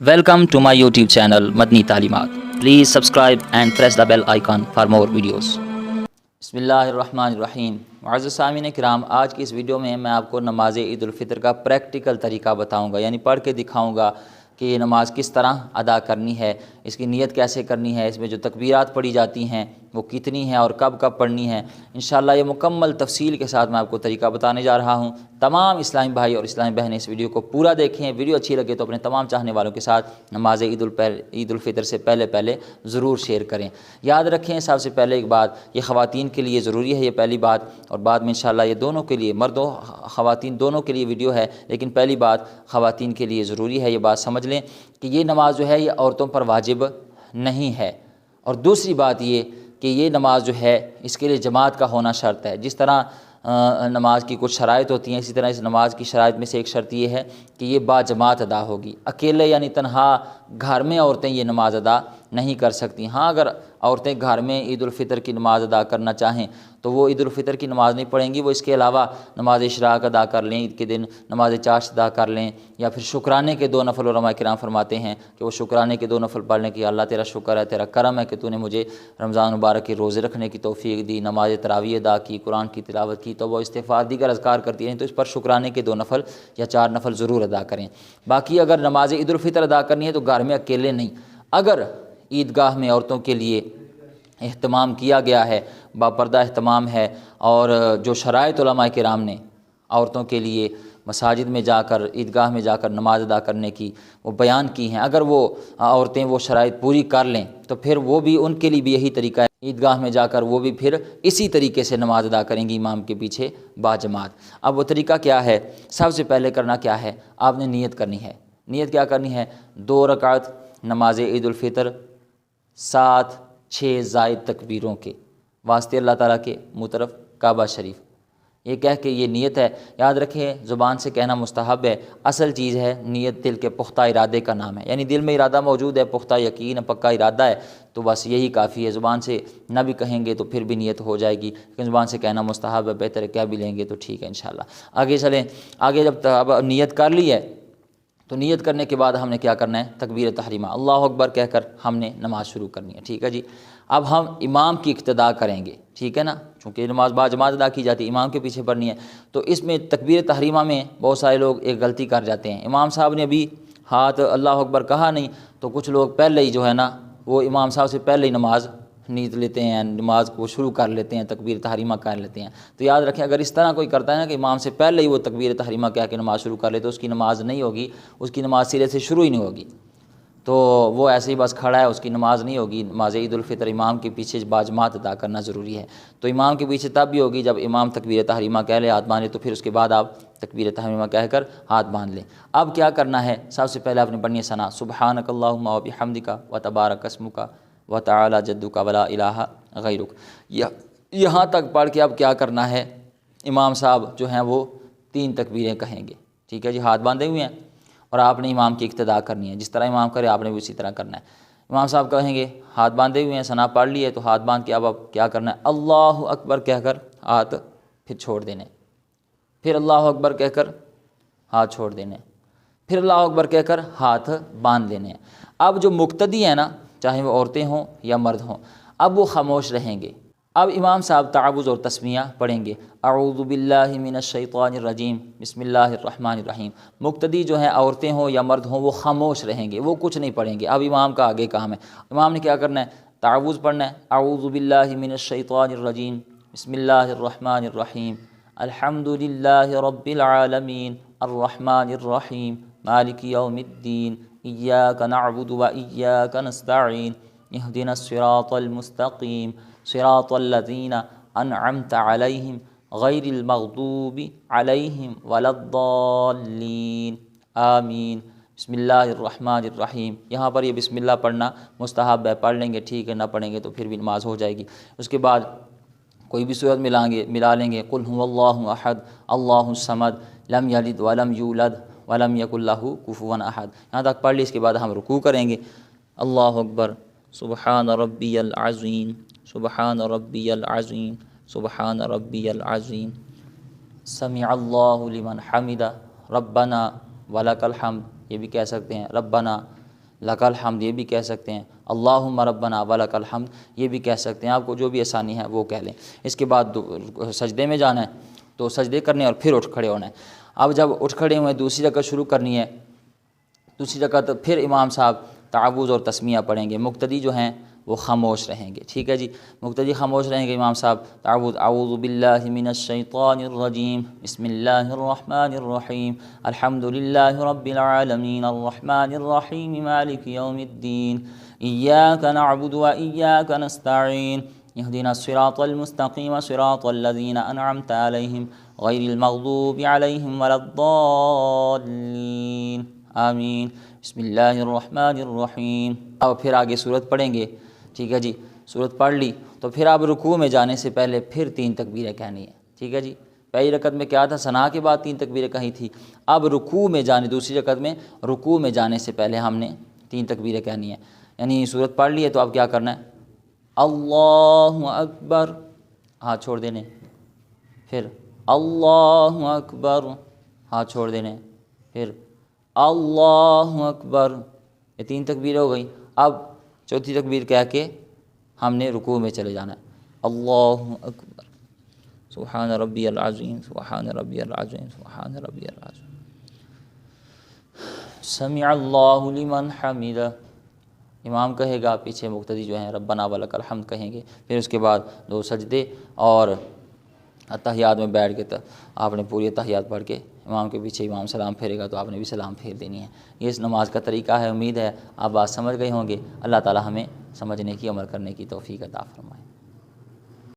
Welcome to my YouTube channel Madni Talimat. Please subscribe and press the bell icon for more videos. بسم اللہ الرحمن الرحیم. معزز سامعین کرام، آج کی اس ویڈیو میں آپ کو نماز عید الفطر کا پریکٹیکل طریقہ بتاؤں گا، یعنی پڑھ کے دکھاؤں گا کہ یہ نماز کس طرح ادا کرنی ہے، اس کی نیت کیسے کرنی ہے، اس میں جو تکبیرات پڑھی جاتی ہیں وہ کتنی ہیں اور کب کب پڑھنی ہے. انشاءاللہ یہ مکمل تفصیل کے ساتھ میں آپ کو طریقہ بتانے جا رہا ہوں. تمام اسلامی بھائی اور اسلامی بہنیں اس ویڈیو کو پورا دیکھیں. ویڈیو اچھی لگے تو اپنے تمام چاہنے والوں کے ساتھ نماز عید الفطر سے پہلے ضرور شیئر کریں. یاد رکھیں سب سے پہلے ایک بات، یہ خواتین کے لیے ضروری ہے، یہ پہلی بات، اور بعد میں انشاءاللہ یہ دونوں کے لیے، مرد و خواتین دونوں کے لیے ویڈیو ہے، لیکن پہلی بات خواتین کے لیے ضروری ہے. یہ بات سمجھ لیں کہ یہ نماز جو ہے یہ عورتوں پر واجب نہیں ہے. اور دوسری بات یہ کہ یہ نماز جو ہے اس کے لیے جماعت کا ہونا شرط ہے. جس طرح نماز کی کچھ شرائط ہوتی ہیں، اسی طرح اس نماز کی شرائط میں سے ایک شرط یہ ہے کہ یہ با جماعت ادا ہوگی. اکیلے یعنی تنہا گھر میں عورتیں یہ نماز ادا نہیں کر سکتی. ہاں اگر عورتیں گھر میں عید الفطر کی نماز ادا کرنا چاہیں تو وہ عید الفطر کی نماز نہیں پڑھیں گی، وہ اس کے علاوہ نماز اشراق ادا کر لیں، عید کے دن نماز چاشت ادا کر لیں، یا پھر شکرانے کے 2 نفل. علماء کرام فرماتے ہیں کہ وہ شکرانے کے 2 نفل پڑھ لیں کہ اللہ تیرا شکر ہے، تیرا کرم ہے کہ تو نے مجھے رمضان مبارک کے روزے رکھنے کی توفیق دی، نماز تراویح ادا کی، قرآن کی تلاوت کی، تو وہ استغفار دیگر اذکار کرتی ہیں تو اس پر شکرانے کے 2 نفل یا 4 نفل ضرور ادا کریں. باقی اگر نماز عید الفطر ادا کرنی ہے تو گھر میں اکیلے نہیں. اگر عیدگاہ میں عورتوں کے لیے اہتمام کیا گیا ہے، باپردہ اہتمام ہے، اور جو شرائط علماء کرام نے عورتوں کے لیے مساجد میں جا کر، عیدگاہ میں جا کر نماز ادا کرنے کی وہ بیان کی ہیں، اگر وہ عورتیں وہ شرائط پوری کر لیں تو پھر وہ بھی، ان کے لیے بھی یہی طریقہ ہے، عیدگاہ میں جا کر وہ بھی پھر اسی طریقے سے نماز ادا کریں گی امام کے پیچھے با جماعت. اب وہ طریقہ کیا ہے؟ سب سے پہلے کرنا کیا ہے؟ آپ نے نیت کرنی ہے. نیت کیا کرنی ہے؟ 2 رکعت نماز عید الفطر 7-6 زائد تکبیروں کے واسطے اللہ تعالیٰ کے منہ طرف کعبہ شریف. یہ کہہ کے یہ نیت ہے. یاد رکھیں زبان سے کہنا مستحب ہے، اصل چیز ہے نیت دل کے پختہ ارادے کا نام ہے. یعنی دل میں ارادہ موجود ہے، پختہ یقین، پکا ارادہ ہے، تو بس یہی کافی ہے. زبان سے نہ بھی کہیں گے تو پھر بھی نیت ہو جائے گی، لیکن زبان سے کہنا مستحب ہے، بہتر ہے کہہ بھی لیں گے تو ٹھیک ہے انشاءاللہ. آگے چلیں. آگے جب اب نیت کر لی ہے تو نیت کرنے کے بعد ہم نے کیا کرنا ہے؟ تکبیر تحریمہ اللہ اکبر کہہ کر ہم نے نماز شروع کرنی ہے. ٹھیک ہے جی. اب ہم امام کی اقتداء کریں گے، ٹھیک ہے نا، چونکہ نماز با جماعت ادا کی جاتی ہے، امام کے پیچھے پڑھنی ہے. تو اس میں تکبیر تحریمہ میں بہت سارے لوگ ایک غلطی کر جاتے ہیں. امام صاحب نے ابھی ہاتھ اللہ اکبر کہا نہیں تو کچھ لوگ پہلے ہی جو ہے نا وہ امام صاحب سے پہلے ہی نماز نیت لیتے ہیں، نماز کو شروع کر لیتے ہیں، تکبیر تحریمہ کر لیتے ہیں. تو یاد رکھیں اگر اس طرح کوئی کرتا ہے نا کہ امام سے پہلے ہی وہ تکبیر تحریمہ کہہ کے نماز شروع کر لے تو اس کی نماز نہیں ہوگی، اس کی نماز سرے سے شروع ہی نہیں ہوگی. تو وہ ایسے ہی بس کھڑا ہے، اس کی نماز نہیں ہوگی. نماز عید الفطر امام کے پیچھے با جماعت ادا کرنا ضروری ہے. تو امام کے پیچھے تب بھی ہوگی جب امام تکبیر تحریمہ کہہ لے، ہاتھ باندھے، تو پھر اس کے بعد آپ تکبیر تحریمہ کہہ کر ہاتھ باندھ لیں. اب کیا کرنا ہے؟ سب سے پہلے آپ نے پڑھنی ہے ثنا، سبحانک اللہم و بحمدک و تبارک اسمک و تعالی جدک ولا الہ غیرک. یہاں تک پڑھ کے اب کیا کرنا ہے؟ امام صاحب جو ہیں وہ 3 تکبیریں کہیں گے. ٹھیک ہے جی. ہاتھ باندھے ہوئے ہیں اور آپ نے امام کی اقتداء کرنی ہے، جس طرح امام کرے آپ نے بھی اسی طرح کرنا ہے. امام صاحب کہیں گے، ہاتھ باندھے ہوئے ہیں، ثنا پڑھ لی ہے تو ہاتھ باندھ کے اب کیا کرنا ہے؟ اللہ اکبر کہہ کر ہاتھ پھر چھوڑ دینے، پھر اللہ اکبر کہہ کر ہاتھ چھوڑ دینے، پھر اللہ اکبر کہہ کر ہاتھ باندھ لینے. اب جو مقتدی ہیں نا، چاہے وہ عورتیں ہوں یا مرد ہوں، اب وہ خاموش رہیں گے. اب امام صاحب تعوذ اور تسمیہ پڑھیں گے، اعوذ باللہ من الشیطان الرجیم بسم اللہ الرحمن الرحیم. مقتدی جو ہیں عورتیں ہوں یا مرد ہوں وہ خاموش رہیں گے، وہ کچھ نہیں پڑھیں گے. اب امام کا آگے کام ہے. امام نے کیا کرنا ہے؟ تعوذ پڑھنا ہے، اعوذ باللہ من الشیطان الرجیم بسم اللہ الرحمن الرحیم الحمد للہ رب العالمین الرحمن الرحیم مالک یوم الدین ایاک نعبد و ایاک نستعین اہدنا الصراط المستقیم صراط الذین انعمت علیہم غیر المغضوب علیہم ولا الضالین آمین بسم اللہ الرحمن الرحیم. یہاں پر یہ بسم اللہ پڑھنا مستحب ہے، پڑھ لیں گے ٹھیک ہے، نہ پڑھیں گے تو پھر بھی نماز ہو جائے گی. اس کے بعد کوئی بھی صورت ملا لیں گے، قل هو اللہ احد اللہ الصمد لم یلد ولم یولد ولم یکن لہ کفوا احد. یہاں تک پڑھ لی. اس کے بعد ہم رکوع کریں گے. اللہ اکبر سبحان ربی العظیم سبحان ربی العظیم سبحان ربی العظیم سمع اللہ لمن حمدہ ربنا ولک الحمد. یہ بھی کہہ سکتے ہیں ربنا لک الحمد یہ بھی کہہ سکتے ہیں، اللہم ربنا ولک الحمد یہ بھی کہہ سکتے ہیں، آپ کو جو بھی آسانی ہے وہ کہہ لیں۔ اس کے بعد سجدے میں جانا ہے تو سجدے کرنے اور پھر اٹھ کھڑے ہونا ہے۔ اب جب اٹھ کھڑے ہوئے دوسری رکعت شروع کرنی ہے، دوسری رکعت پھر امام صاحب تعوذ اور تسمیہ پڑھیں گے، مقتدی جو ہیں وہ خاموش رہیں گے، ٹھیک ہے جی، مقتدی خاموش رہیں گے، امام صاحب تعوذ اعوذ باللہ من الشیطان الرجیم بسم اللہ الرحمن الرحیم الحمد للہ رب العالمین الرحمن الرحیم مالک یوم الدین ایاک نعبد و ایاک نستعین اہدنا الصراط المستقیم صراط الذین انعمت علیہم غیر المغضوب علیہم ولا الضالین آمین بسم اللہ الرحمن الرحیم۔ اب پھر آگے سورت پڑھیں گے، ٹھیک ہے جی، سورت پڑھ لی تو پھر آپ رکوع میں جانے سے پہلے پھر 3 تکبیریں کہنی ہیں، ٹھیک ہے جی۔ پہلی رکعت میں کیا تھا، ثنا کے بعد 3 تکبیریں کہی تھی، اب رکوع میں جانے، دوسری رکعت میں رکوع میں جانے سے پہلے ہم نے 3 تکبیریں کہنی ہیں، یعنی سورت پڑھ لی ہے تو اب کیا کرنا ہے، اللہ اکبر ہاتھ چھوڑ دینے، پھر اللہ اکبر ہاتھ چھوڑ دینے، پھر اللہ اکبر، یہ 3 تکبیر ہو گئی۔ اب چوتھی تکبیر کہہ کے ہم نے رکوع میں چلے جانا ہے، اللہ اکبر سبحان ربی العظیم سبحان ربی العظیم سبحان ربی العظیم سمع اللہ لمن حمدہ، امام کہے گا، پیچھے مقتدی جو ہیں ربنا ولک الحمد کہیں گے، پھر اس کے بعد 2 سجدے اور اتحیات میں بیٹھ کے آپ نے پوری اتحیات پڑھ کے امام کے پیچھے امام سلام پھیرے گا تو آپ نے بھی سلام پھیر دینی ہے۔ یہ اس نماز کا طریقہ ہے، امید ہے آپ بات سمجھ گئے ہوں گے۔ اللہ تعالی ہمیں سمجھنے کی، عمل کرنے کی توفیق عطا فرمائے۔